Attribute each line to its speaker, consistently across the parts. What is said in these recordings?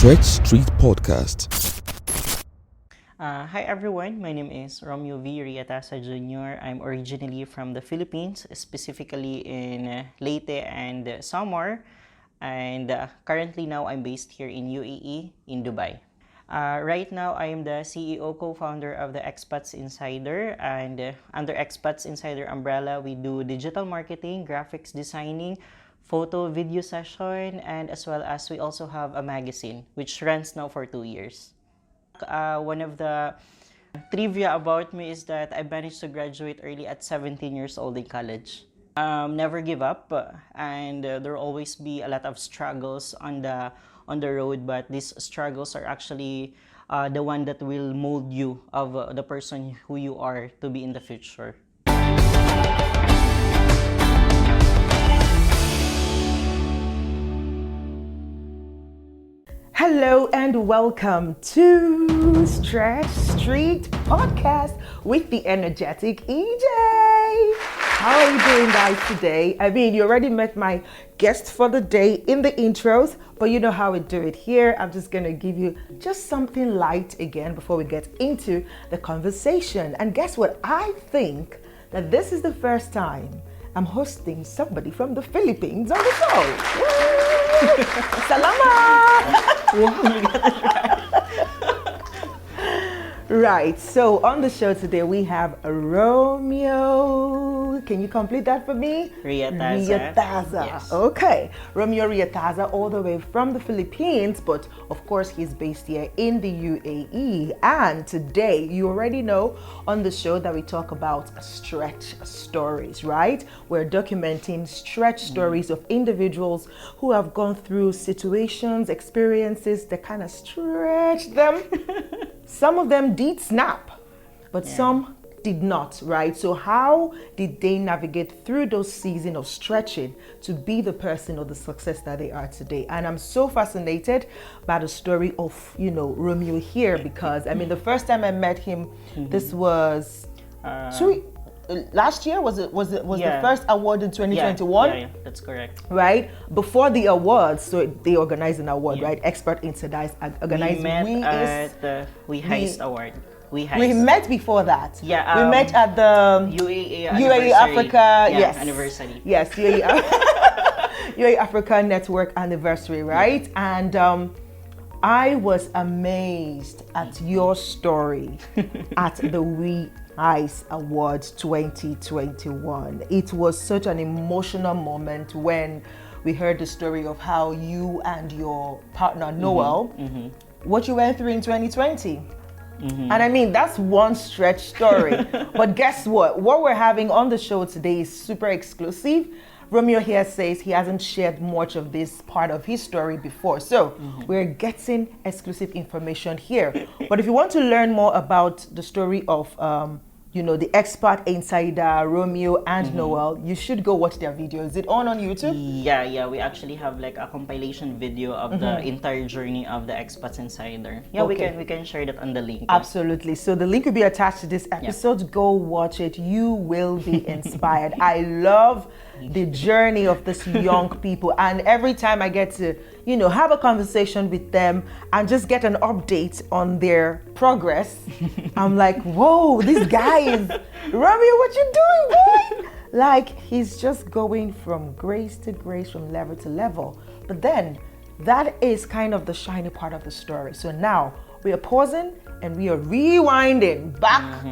Speaker 1: Stretech Street Podcast.
Speaker 2: Hi everyone, my name is Romeo Reataza Jr. I'm originally from the Philippines, specifically in Leyte and Samar, and currently now I'm based here in UAE, in Dubai. Right now, I am the CEO co-founder of the Xpats Insider, and under Xpats Insider umbrella, we do digital marketing, graphics designing, photo, video session, and as well as we also have a magazine, which runs now for 2 years. One of the trivia about me is that I managed to graduate early at 17 years old in college. Never give up, and there will always be a lot of struggles on the road, but these struggles are actually the one that will mold you of the person who you are to be in the future.
Speaker 3: Hello and welcome to Stretech Street Podcast with the energetic EJ. How are you doing, guys, today? I mean, you already met my guest for the day in the intros, but you know how we do it here. I'm just gonna give you just something light again before we get into the conversation. And guess what? I think that this is the first time I'm hosting somebody from the Philippines on the show. Salamat! Right, so on the show today we have Romeo. Can you complete that for me?
Speaker 2: Reataza. Yes.
Speaker 3: Okay, Romeo Reataza, all the way from the Philippines, but of course he's based here in the UAE. And today, you already know on the show that we talk about stretch stories, right? We're documenting stretch stories of individuals who have gone through situations, experiences that kind of stretch them. Some of them did snap, but some did not, right? So how did they navigate through those seasons of stretching to be the person or the success that they are today? And I'm so fascinated by the story of, Romeo here, because I mean, the first time I met him, this was last year. Was the first award in 2021?
Speaker 2: Yeah, that's correct.
Speaker 3: Right? Before the awards, so they organized an award, right? Xpats Insider organized.
Speaker 2: We met at the WEHIES Award. WEHIES.
Speaker 3: We met before that.
Speaker 2: Yeah.
Speaker 3: We met at the
Speaker 2: UAE
Speaker 3: Africa. Yes.
Speaker 2: Anniversary.
Speaker 3: Yes. UAE Africa Network anniversary, right? And I was amazed at your story at the WEHIES Awards 2021. It was such an emotional moment when we heard the story of how you and your partner Noel, what you went through in 2020. And I mean, that's one stretch story. But guess what? What we're having on the show today is super exclusive. Romeo here says he hasn't shared much of this part of his story before. So we're getting exclusive information here. But if you want to learn more about the story of the Xpats Insider, Romeo and Noel, you should go watch their video. Is it on YouTube?
Speaker 2: Yeah. We actually have like a compilation video of the entire journey of the Xpats Insider. Yeah,
Speaker 3: Okay.
Speaker 2: we can share that on the link.
Speaker 3: Absolutely. So the link will be attached to this episode. Go watch it. You will be inspired. I love the journey of these young people, and every time I get to have a conversation with them and just get an update on their progress, I'm like, whoa, this guy is Romeo, what you doing, boy? Like, he's just going from grace to grace, from level to level. But then that is kind of the shiny part of the story. So now we are pausing and we are rewinding back,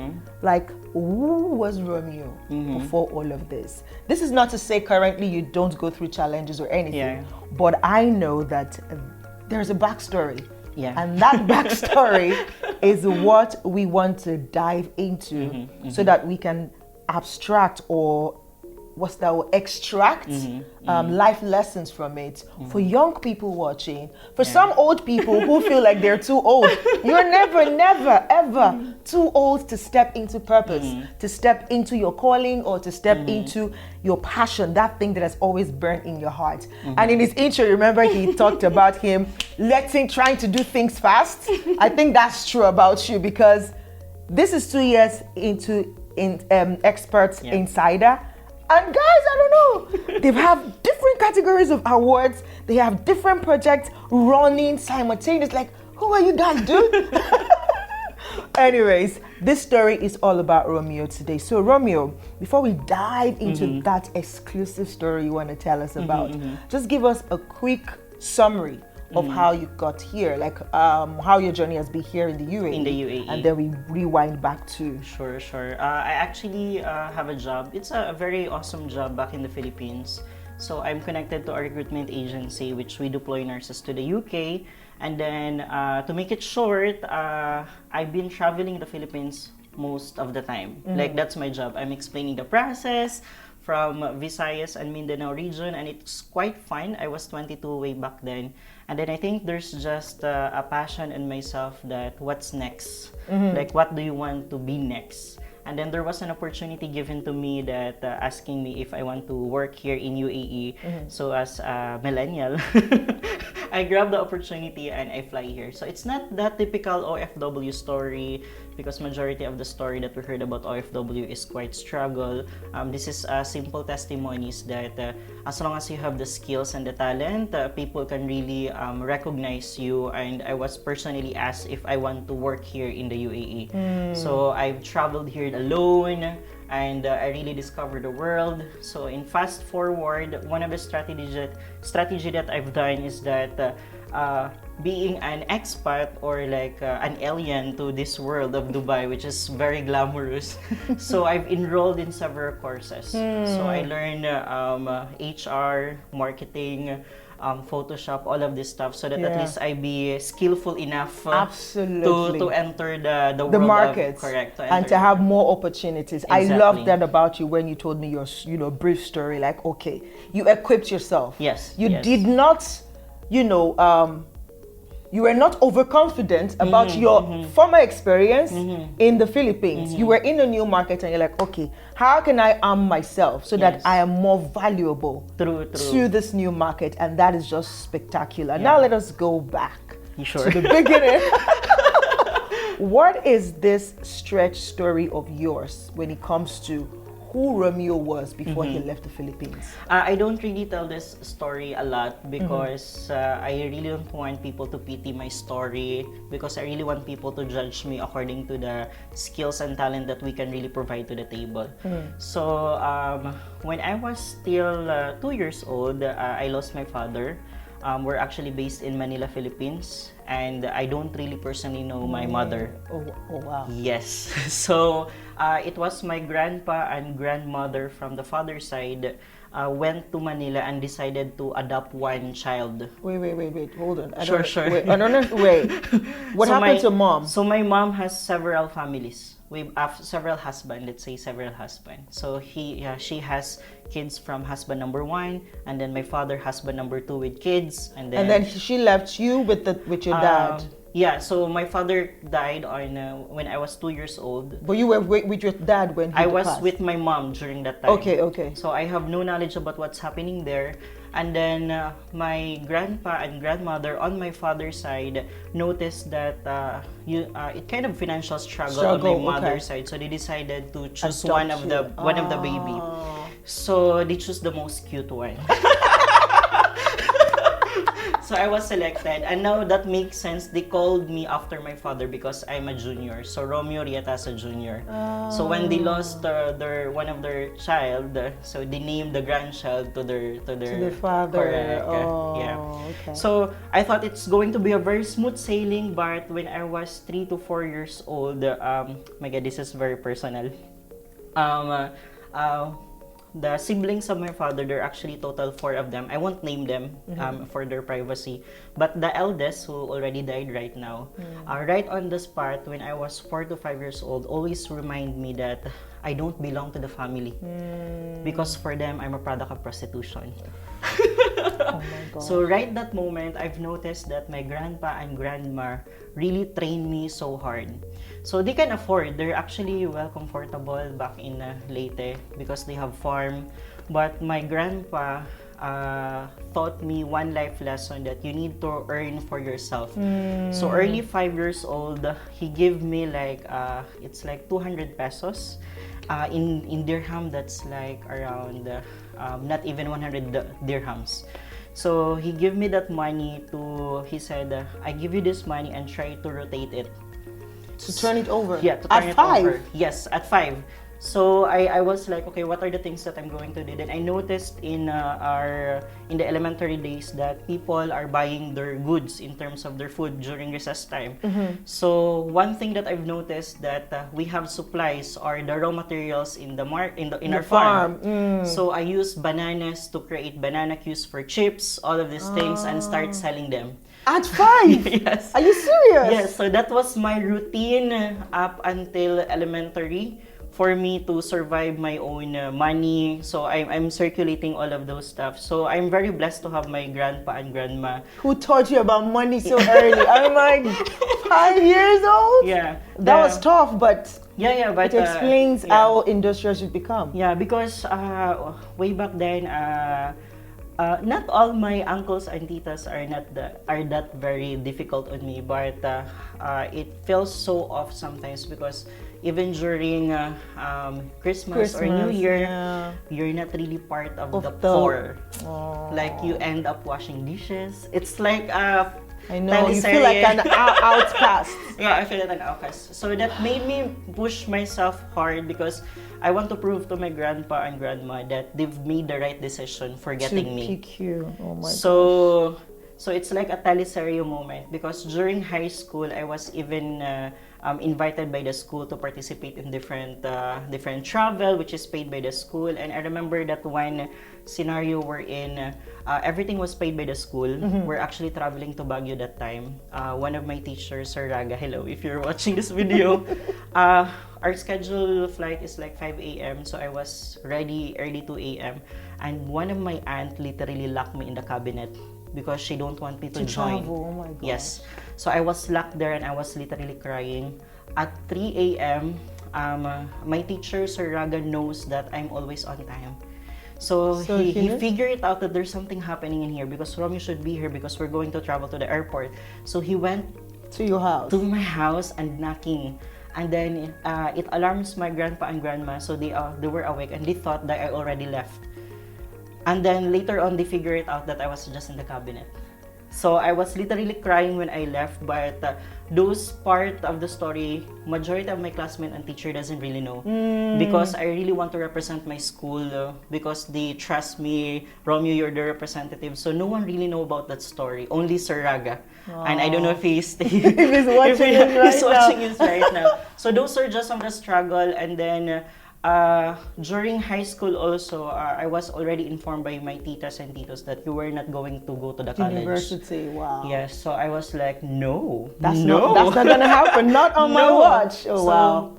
Speaker 3: like, who was Romeo before all of this? This is not to say currently you don't go through challenges or anything, but I know that there's a backstory.
Speaker 2: Yeah.
Speaker 3: And that backstory is what we want to dive into so that we can abstract or extract life lessons from it for young people watching, for some old people who feel like they're too old. You're never, ever too old to step into purpose, to step into your calling or to step into your passion, that thing that has always burned in your heart. And in his intro, remember he talked about him trying to do things fast. I think that's true about you, because this is 2 years into Xpats Insider. And guys, I don't know. They have different categories of awards. They have different projects running simultaneously. Like, who are you guys, dude? Anyways, this story is all about Romeo today. So Romeo, before we dive into that exclusive story you want to tell us about, just give us a quick summary of how you got here, like how your journey has been here in the UAE.
Speaker 2: In the UAE.
Speaker 3: And then we rewind back to...
Speaker 2: Sure. I actually have a job. It's a very awesome job back in the Philippines. So I'm connected to a recruitment agency which we deploy nurses to the UK. And then to make it short, I've been traveling the Philippines most of the time. Like that's my job. I'm explaining the process from Visayas and Mindanao region, and it's quite fun. I was 22 way back then. And then I think there's just a passion in myself that what's next? Like what do you want to be next? And then there was an opportunity given to me that asking me if I want to work here in UAE. So as a millennial, I grabbed the opportunity and I fly here. So it's not that typical OFW story, because majority of the story that we heard about OFW is quite struggle. This is simple testimonies that as long as you have the skills and the talent, people can really recognize you. And I was personally asked if I want to work here in the UAE. So I've traveled here alone, and I really discovered the world. So in fast forward, one of the strategy that I've done is that being an expat or like an alien to this world of Dubai, which is very glamorous. So I've enrolled in several courses. So I learned HR, marketing, Photoshop, all of this stuff, so that at least I be skillful enough to enter the world
Speaker 3: market,
Speaker 2: correct,
Speaker 3: and to have more opportunities.
Speaker 2: Exactly.
Speaker 3: I love that about you when you told me your brief story. Like, okay, you equipped yourself.
Speaker 2: Yes.
Speaker 3: You did not, you were not overconfident about your former experience in the Philippines. You were in a new market and you're like, okay, how can I arm myself so that I am more valuable to this new market? And that is just spectacular. Now let us go back to the beginning. What is this stretch story of yours when it comes to who Romeo was before he left the Philippines?
Speaker 2: I don't really tell this story a lot because I really don't want people to pity my story, because I really want people to judge me according to the skills and talent that we can really provide to the table. So when I was still 2 years old, I lost my father. We're actually based in Manila, Philippines, and I don't really personally know my mother.
Speaker 3: Oh wow.
Speaker 2: Yes. So it was my grandpa and grandmother from the father's side went to Manila and decided to adopt one child.
Speaker 3: Wait. Hold on.
Speaker 2: Sure.
Speaker 3: Wait. Wait. What happened to mom?
Speaker 2: So my mom has several families. We have several husbands. Let's say several husbands. So she has kids from husband number 1, and then my father husband number 2 with kids, and then
Speaker 3: she left you with your dad.
Speaker 2: Yeah, so my father died on when I was 2 years old.
Speaker 3: But you were with your dad when he
Speaker 2: I was
Speaker 3: passed.
Speaker 2: with my mom during that time.
Speaker 3: Okay.
Speaker 2: So I have no knowledge about what's happening there. And then my grandpa and grandmother on my father's side noticed that it kind of financial struggle on my mother's side. So they decided to choose one of the baby. So they choose the most cute one. So I was selected, and now that makes sense. They called me after my father because I'm a junior. So Romeo Reataza Jr. So when they lost one of their child, so they named the grandchild to their
Speaker 3: father.
Speaker 2: Correct.
Speaker 3: Okay.
Speaker 2: So I thought it's going to be a very smooth sailing, but when I was 3 to 4 years old, my God, this is very personal. The siblings of my father, there are actually total 4 of them. I won't name them for their privacy. But the eldest, who already died right now, right on the spot, when I was 4 to 5 years old, always remind me that I don't belong to the family. Because for them, I'm a product of prostitution.
Speaker 3: Oh my God.
Speaker 2: So right that moment, I've noticed that my grandpa and grandma really trained me so hard. So they can afford. They're actually well comfortable back in Leyte because they have farm. But my grandpa taught me one life lesson that you need to earn for yourself. So early 5 years old, he gave me like it's like 200 pesos. in dirham, that's like around not even 100 dirhams. So he gave me that money he said, I give you this money and try to rotate it.
Speaker 3: To turn it over?
Speaker 2: Yeah, to turn
Speaker 3: at
Speaker 2: it
Speaker 3: 5?
Speaker 2: over. Yes, at 5. So I was like, okay, what are the things that I'm going to do? Then I noticed in the elementary days that people are buying their goods in terms of their food during recess time. So one thing that I've noticed that we have supplies or the raw materials in our farm. So I use bananas to create banana cues for chips, all of these things, and start selling them.
Speaker 3: At 5?
Speaker 2: Yes.
Speaker 3: Are you serious?
Speaker 2: Yes. So that was my routine up until elementary, for me to survive my own money. So I'm circulating all of those stuff. So I'm very blessed to have my grandpa and grandma.
Speaker 3: Who taught you about money so early? I'm like 5 years old?
Speaker 2: Yeah.
Speaker 3: That was tough, but
Speaker 2: but
Speaker 3: it explains how industrious you've become.
Speaker 2: Yeah, because way back then, not all my uncles and titas are that very difficult on me, but it feels so off sometimes because even during Christmas or New Year, you're not really part of the poor. Like you end up washing dishes. It's like
Speaker 3: I know, you feel like an outcast.
Speaker 2: Yeah, I feel like an outcast. So that made me push myself hard because I want to prove to my grandpa and grandma that they've made the right decision for getting me.
Speaker 3: Pick you. Oh my
Speaker 2: gosh. So it's like a teleserye moment because during high school, I was even invited by the school to participate in different travel, which is paid by the school. And I remember that one scenario wherein everything was paid by the school. We're actually traveling to Baguio that time. One of my teachers, Sir Raga, hello, if you're watching this video, our scheduled flight is like 5 a.m. So I was ready early 2 a.m. And one of my aunt literally locked me in the cabinet because she don't want me to join.
Speaker 3: Travel. Oh my God.
Speaker 2: Yes. So I was locked there and I was literally crying. At 3 a.m., my teacher, Sir Raga, knows that I'm always on time. So he figured it out that there's something happening in here because Romeo should be here because we're going to travel to the airport. So he went
Speaker 3: to your house,
Speaker 2: to my house, and knocking. And then it alarms my grandpa and grandma, so they were awake and they thought that I already left. And then later on, they figured it out that I was just in the cabinet. So I was literally crying when I left, but those part of the story, majority of my classmates and teacher doesn't really know because I really want to represent my school because they trust me. Romeo, you're the representative. So no one really know about that story. Only Sir Raga. And I don't know if he's watching it right now. So those are just some of the struggle. And then during high school also, I was already informed by my titas and titos that you were not going to go to the college.
Speaker 3: University, wow.
Speaker 2: Yes, so I was like, no.
Speaker 3: That's not gonna happen, not on my watch. Oh, wow.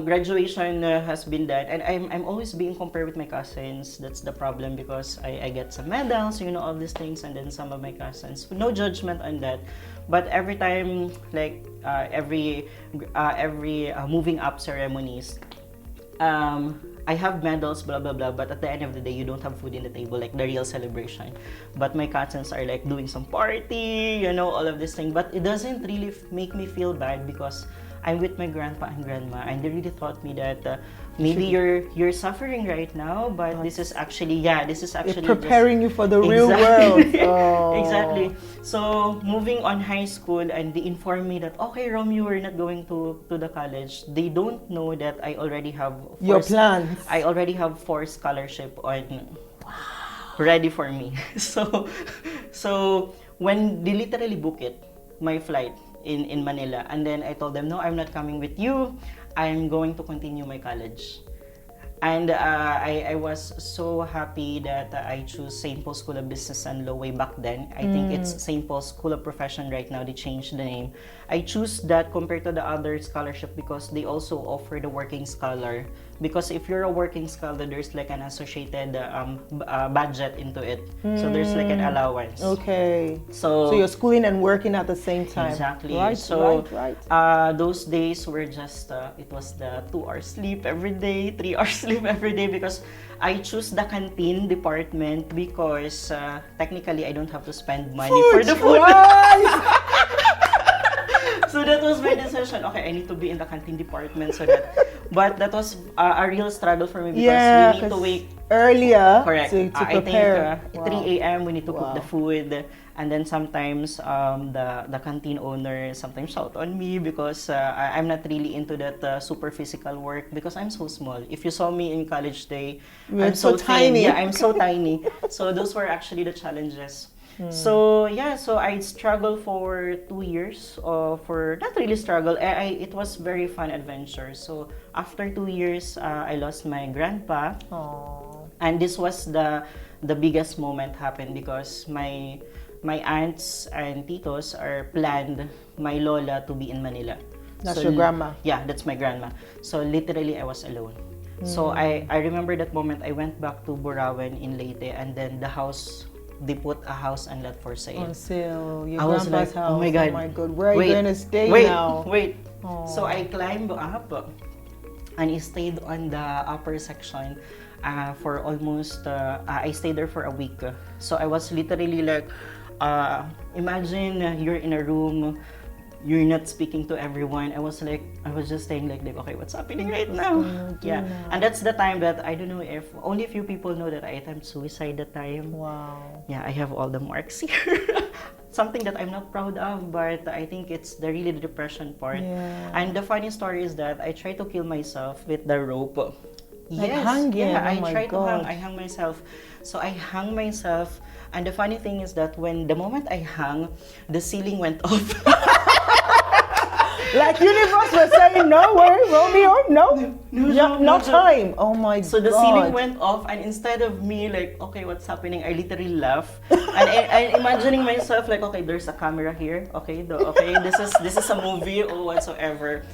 Speaker 2: Graduation has been done, and I'm always being compared with my cousins. That's the problem because I get some medals, all these things, and then some of my cousins. No judgment on that, but every time, like every moving up ceremonies, I have medals, blah blah blah, but at the end of the day, you don't have food in the table, like the real celebration. But my cousins are like doing some party, all of this thing. But it doesn't really make me feel bad because I'm with my grandpa and grandma, and they really taught me that maybe you're suffering right now, but this is actually
Speaker 3: it's preparing you for the real world. Oh.
Speaker 2: Exactly. So moving on high school, and they informed me that okay, Romeo, we're not going to the college. They don't know that I already have
Speaker 3: your plans.
Speaker 2: I already have 4 scholarship on ready for me. So when they literally book it, my flight in Manila, and then I told them, no, I'm not coming with you. I'm going to continue my college. And I was so happy that I chose St. Paul's School of Business and Law way back then. I think it's St. Paul's School of Profession right now. They changed the name. I choose that compared to the other scholarship because they also offer the working scholar. Because if you're a working scholar, there's like an associated budget into it. So there's like an allowance.
Speaker 3: Okay.
Speaker 2: So
Speaker 3: you're schooling and working at the same time.
Speaker 2: Exactly.
Speaker 3: Right,
Speaker 2: so
Speaker 3: right.
Speaker 2: Those days were just, it was the 2 hours sleep every day, 3 hours sleep every day because I choose the canteen department because technically I don't have to spend money for the food. So that was my decision. Okay, I need to be in the canteen department so that But that was a real struggle for me because
Speaker 3: Yeah,
Speaker 2: we need to
Speaker 3: 'cause
Speaker 2: wake
Speaker 3: earlier
Speaker 2: correct.
Speaker 3: to
Speaker 2: I think
Speaker 3: prepare.
Speaker 2: 3 a.m. we need to cook
Speaker 3: Wow.
Speaker 2: the food, and then sometimes the canteen owner sometimes shout on me because I'm not really into that super physical work because I'm so small. If you saw me in college day,
Speaker 3: You're
Speaker 2: I'm so thin.
Speaker 3: tiny.
Speaker 2: Yeah, I'm so tiny. So those were actually the challenges. So yeah, so I struggled for 2 years. For not really struggle, it was very fun adventure. So after 2 years, I lost my grandpa,
Speaker 3: Aww.
Speaker 2: and this was the biggest moment happened because my aunts and titos are planned my lola to be in Manila.
Speaker 3: That's
Speaker 2: So,
Speaker 3: your grandma.
Speaker 2: Yeah, that's my grandma. So literally, I was alone. So I remember that moment. I went back to Burauen in Leyte, and then the house. They put a house and lot for sale.
Speaker 3: On sale. Your
Speaker 2: I was
Speaker 3: grandpa's
Speaker 2: like,
Speaker 3: house.
Speaker 2: oh my God.
Speaker 3: Oh my God. Where are
Speaker 2: Wait,
Speaker 3: you going to stay
Speaker 2: wait,
Speaker 3: now?
Speaker 2: Wait.
Speaker 3: Aw.
Speaker 2: So I climbed up and I stayed on the upper section for almost, I stayed there for a week. So I was literally like, imagine you're in a room, you're not speaking to everyone. I was just staying like, okay, what's happening right now? Yeah, and that's the time that I don't know if only a few people know that I attempted suicide that time.
Speaker 3: Wow.
Speaker 2: Yeah, I have all the marks here. Something that I'm not proud of, but I think it's really the depression part.
Speaker 3: Yeah.
Speaker 2: And the funny story is that I tried to kill myself with the rope.
Speaker 3: Like hanging?
Speaker 2: Yeah,
Speaker 3: Oh
Speaker 2: I
Speaker 3: my
Speaker 2: tried to hang.
Speaker 3: God.
Speaker 2: I hung myself. So I hung myself, and the funny thing is that the moment I hung, the ceiling went off.
Speaker 3: Like universe was saying, no way, Romeo, no
Speaker 2: no,
Speaker 3: time. Oh my God.
Speaker 2: So the ceiling went off, and instead of me like, okay, what's happening? I literally laugh, and I imagining myself like, okay, there's a camera here. Okay, this is a movie or whatsoever.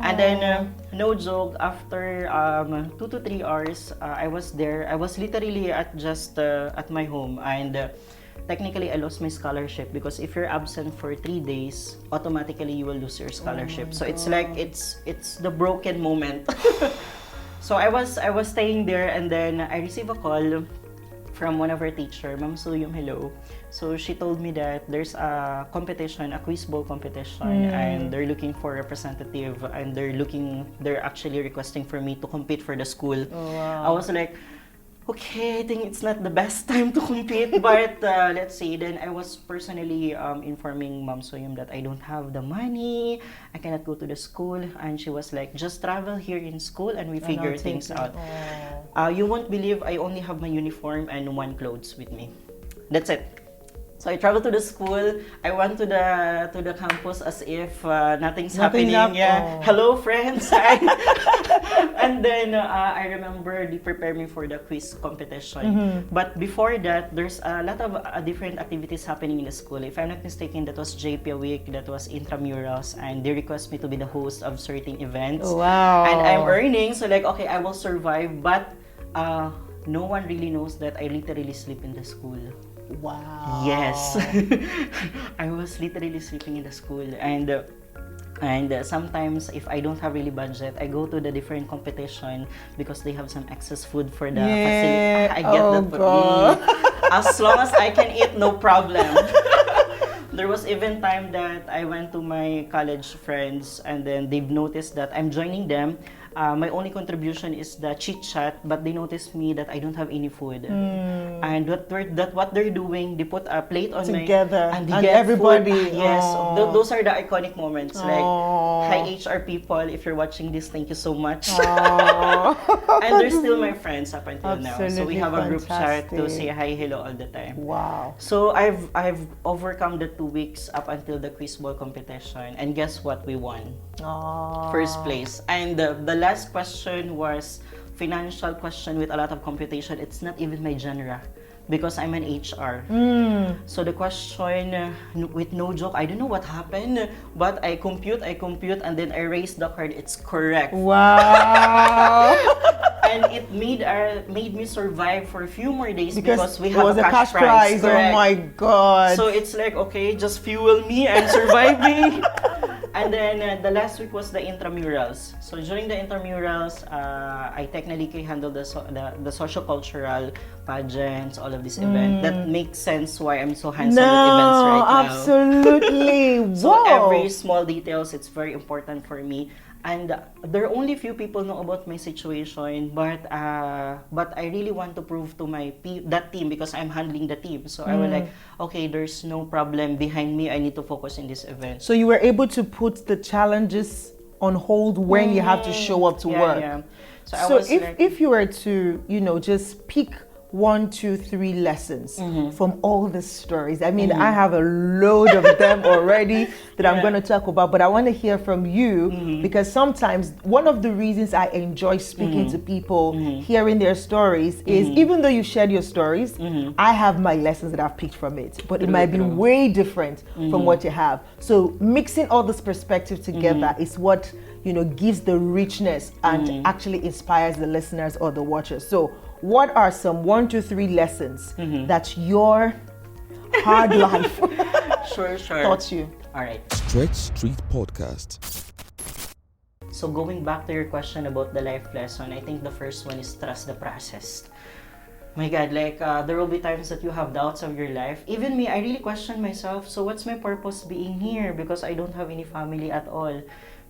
Speaker 2: And then no joke, after 2 to 3 hours, I was there. I was literally at my home, and technically I lost my scholarship because if you're absent for 3 days, automatically you will lose your scholarship. So it's like it's the broken moment. So I was staying there, and then I received a call from one of our teacher, Ma'am Suyum, hello. So she told me that there's a competition, a quiz bowl competition, and they're looking for a representative, and they're actually requesting for me to compete for the school.
Speaker 3: Oh, wow.
Speaker 2: I was like, okay, I think it's not the best time to compete, but let's see. Then I was personally informing Ma'am Soyum that I don't have the money, I cannot go to the school, and she was like, just travel here in school and we figure things out. You won't believe I only have my uniform and one clothes with me. That's it. So I traveled to the school. I went to the campus as if nothing's happening. Yeah. Hello, friends. Hi. And then I remember they prepared me for the quiz competition. But before that, there's a lot of different activities happening in the school. If I'm not mistaken, that was JP week, that was intramurals, and they request me to be the host of certain events.
Speaker 3: Wow.
Speaker 2: And I'm earning, so like, okay, I will survive. But no one really knows that I literally sleep in the school.
Speaker 3: Wow.
Speaker 2: Yes. I was literally sleeping in the school, and sometimes if I don't have really budget, I go to the different competition because they have some excess food for the facility. I get that for me. As long as I can eat, no problem. There was even time that I went to my college friends, and then they've noticed that I'm joining them. My only contribution is the chit chat, but they noticed me that I don't have any food. And what they're doing, they put a plate on
Speaker 3: together,
Speaker 2: and
Speaker 3: and everybody.
Speaker 2: Food. Yes, those are the iconic moments. Like, hi HR people, if you're watching this, thank you so much. And they're still my friends up until now. So we have a group chat to say hi, hello all the time.
Speaker 3: Wow.
Speaker 2: So I've overcome the 2 weeks up until the quiz ball competition, and guess what? We won. First place. And the last question was financial question with a lot of computation. It's not even my genre because I'm an HR. So the question, with no joke, I don't know what happened, but I compute, and then I raised the card. It's correct.
Speaker 3: Wow.
Speaker 2: And it made me survive for a few more days because we have
Speaker 3: was
Speaker 2: a cash prize.
Speaker 3: Oh my God.
Speaker 2: So it's like, okay, just fuel me, I'm surviving. And then the last week was the intramurals. So during the intramurals, I technically handled the social-cultural pageants, all of these events. That makes sense why I'm so hands-on with events right now.
Speaker 3: Absolutely.
Speaker 2: So every small details, it's very important for me. And there are only few people know about my situation, but I really want to prove to that team, because I'm handling the team. So I was like, okay, there's no problem behind me. I need to focus in this event.
Speaker 3: So you were able to put the challenges on hold when you have to show up to work.
Speaker 2: Yeah.
Speaker 3: So if you were to, just pick 1, 2, 3 lessons from all the stories. I mean, I have a load of them already that I'm going to talk about, but I want to hear from you because sometimes one of the reasons I enjoy speaking to people, hearing their stories is even though you shared your stories, I have my lessons that I've picked from it, but it might be way different from what you have. So mixing all this perspective together is what, gives the richness and actually inspires the listeners or the watchers. So what are some 1, 2, 3 lessons that your hard life taught you?
Speaker 2: All right.
Speaker 1: Stretech Street Podcast.
Speaker 2: So going back to your question about the life lesson, I think the first one is trust the process. My God, there will be times that you have doubts of your life. Even me, I really question myself. So what's my purpose being here? Because I don't have any family at all.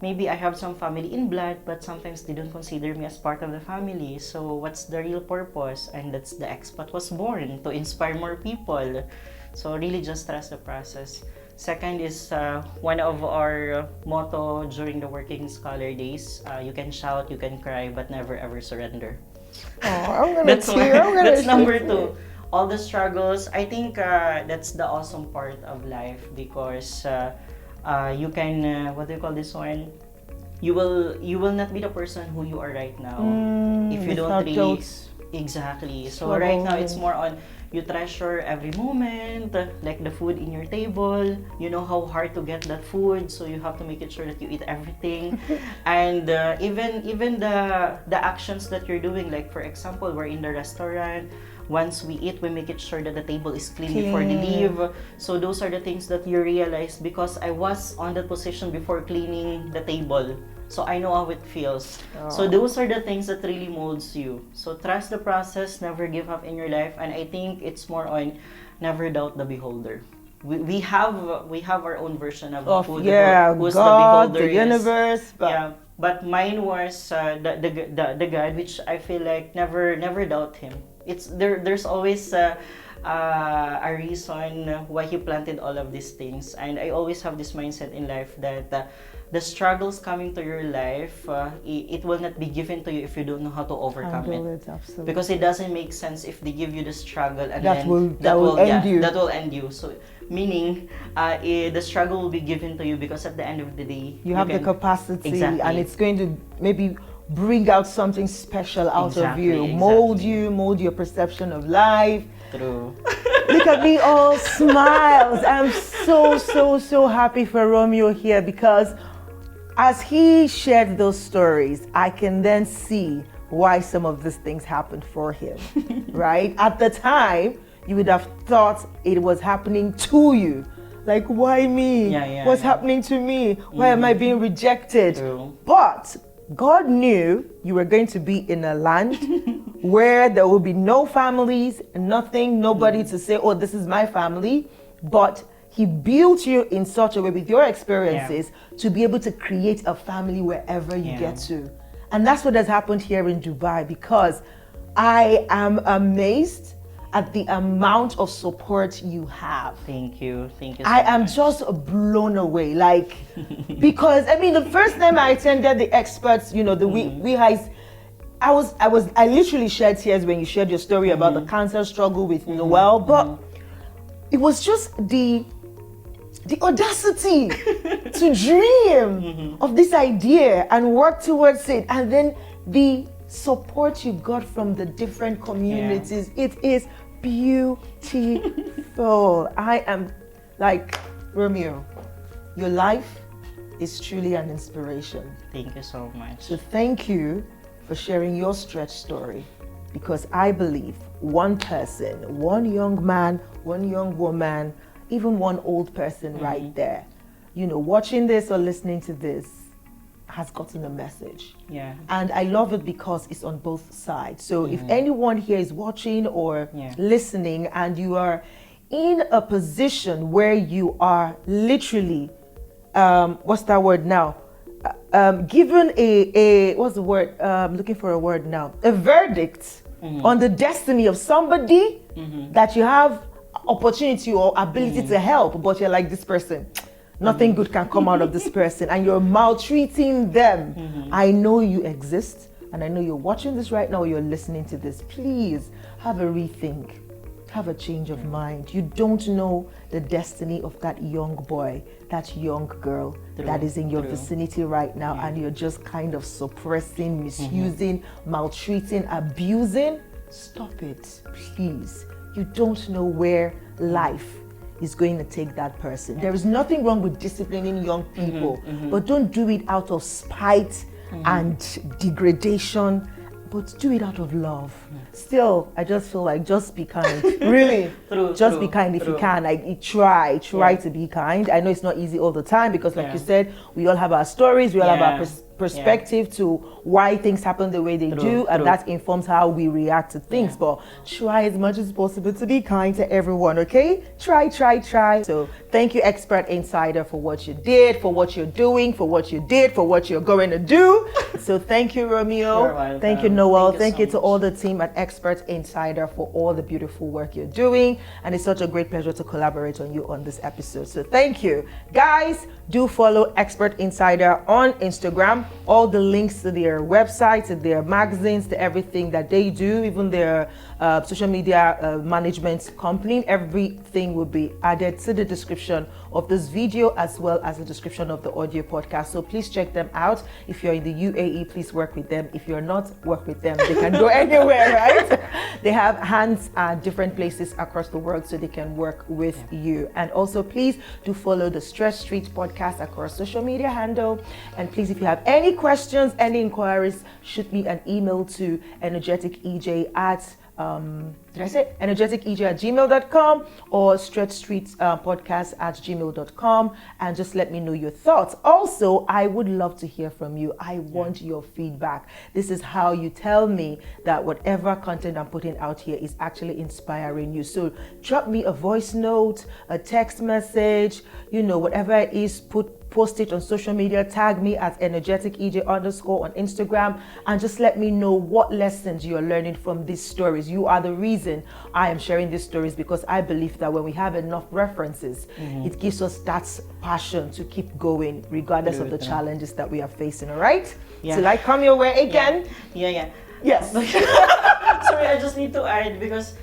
Speaker 2: Maybe I have some family in blood, but sometimes they don't consider me as part of the family. So what's the real purpose? And that's the Xpat was born, to inspire more people. So really just trust the process. Second is one of our motto during the working scholar days. You can shout, you can cry, but never ever surrender.
Speaker 3: Oh,
Speaker 2: that's number 2. All the struggles, I think that's the awesome part of life, because you can what do you call this one? You will not be the person who you are right now if you don't really exactly. So right now it's more on you treasure every moment, like the food in your table. You know how hard to get that food, so you have to make it sure that you eat everything. And even the actions that you're doing, like for example, we're in the restaurant. Once we eat, we make it sure that the table is clean before they leave. So those are the things that you realize, because I was on that position before cleaning the table. So I know how it feels. So those are the things that really molds you. So trust the process, never give up in your life. And I think it's more on never doubt the beholder. We have our own version of who's
Speaker 3: God,
Speaker 2: the beholder,
Speaker 3: the universe.
Speaker 2: But mine was the God, which I feel like never doubt him. It's there's always a reason why he planted all of these things, and I always have this mindset in life that the struggles coming to your life, it will not be given to you if you don't know how to overcome it.
Speaker 3: Absolutely.
Speaker 2: Because it doesn't make sense if they give you the struggle and
Speaker 3: that will end you.
Speaker 2: So meaning the struggle will be given to you, because at the end of the day
Speaker 3: you have the capacity, and it's going to maybe bring out something special out of you, mold your perception of life.
Speaker 2: True.
Speaker 3: Look at me, all smiles. I'm so happy for Romeo here, because as he shared those stories, I can then see why some of these things happened for him. Right? At the time, you would have thought it was happening to you. Like, why me? What's happening to me? Why am I being rejected?
Speaker 2: True.
Speaker 3: But God knew you were going to be in a land where there will be no families, nobody to say, oh, this is my family. But he built you in such a way with your experiences to be able to create a family wherever you get to. And that's what has happened here in Dubai, because I am amazed at the amount of support you have.
Speaker 2: Thank you so much.
Speaker 3: I am just blown away, because I mean, the first time I attended the Xpats, the WEHIES, I literally shed tears when you shared your story about the cancer struggle with Noel, but it was just the audacity to dream of this idea and work towards it, and then the support you got from the different communities. It is beautiful. I am like, Romeo, your life is truly an inspiration.
Speaker 2: Thank you so much.
Speaker 3: So thank you for sharing your stretch story, because I believe one person, one young man, one young woman, even one old person right there, watching this or listening to this, has gotten a message. And I love it because it's on both sides. So if anyone here is watching or listening, and you are in a position where you are literally, what's that word now? given a what's the word? Looking for a word now. A verdict on the destiny of somebody that you have opportunity or ability to help, but you're like, this person, nothing good can come out of this person, and you're maltreating them. I know you exist, and I know you're watching this right now, or you're listening to this. Please have a rethink. Have a change of mind. You don't know the destiny of that young boy, that young girl that is in your vicinity right now, and you're just kind of suppressing, misusing, maltreating, abusing. Stop it, please. You don't know where life is going to take that person. There is nothing wrong with disciplining young people, but don't do it out of spite and degradation. But do it out of love. Still, I just feel like just be kind. Really, be kind if you can. Like try to be kind. I know it's not easy all the time because, like you said, we all have our stories. We all have our perspective to why things happen the way they do, and that informs how we react to things. But try as much as possible to be kind to everyone. Okay? Try. So thank you, Xpats Insider, for what you did, for what you're doing, for what you did, for what you're going to do. So thank you, Romeo. Thank you, Noel. Thank you to all the team at Xpats Insider for all the beautiful work you're doing. And it's such a great pleasure to collaborate on you on this episode. So thank you. Guys, do follow Xpats Insider on Instagram. All the links to their website, to their magazines, to everything that they do, even their social media management company, everything will be added to the description of this video as well as the description of the audio podcast. So please check them out. If you're in the UAE, please work with them. If you're not, work with them. They can go anywhere, right? They have hands at different places across the world, so they can work with you. And also, please do follow the Stretech Street Podcast across social media handle. And please, if you have any questions, any inquiries, shoot me an email to energeticej at energeticej@gmail.com or Stretech Street Podcast at gmail.com, and just let me know your thoughts. Also, I would love to hear from you. I want your feedback. This is how you tell me that whatever content I'm putting out here is actually inspiring you. So drop me a voice note, a text message, whatever it is, post it on social media, tag me at energeticej_ on Instagram, and just let me know what lessons you're learning from these stories. You are the reason I am sharing these stories, because I believe that when we have enough references, it gives us that passion to keep going regardless of the challenges that we are facing, all right? Till I come your way again. Yes.
Speaker 2: Sorry, I just need to add, because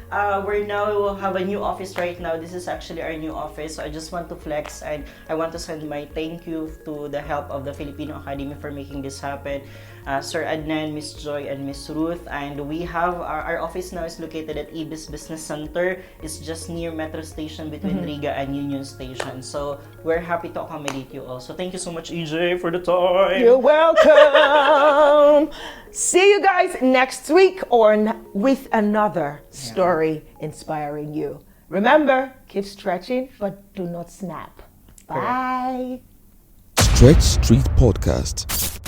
Speaker 2: we're now have a new office right now. This is actually our new office. So I just want to flex, and I want to send my thank you to the help of the Filipino Academy for making this happen. Sir Adnan, Miss Joy, and Miss Ruth. And we have our office now is located at Ibis Business Center. It's just near Metro Station between Riga and Union Station. So we're happy to accommodate you all. So thank you so much, EJ, for the time.
Speaker 3: You're welcome. See you guys next week or with another story inspiring you. Remember, keep stretching, but do not snap. Bye.
Speaker 1: Stretech Street Podcast.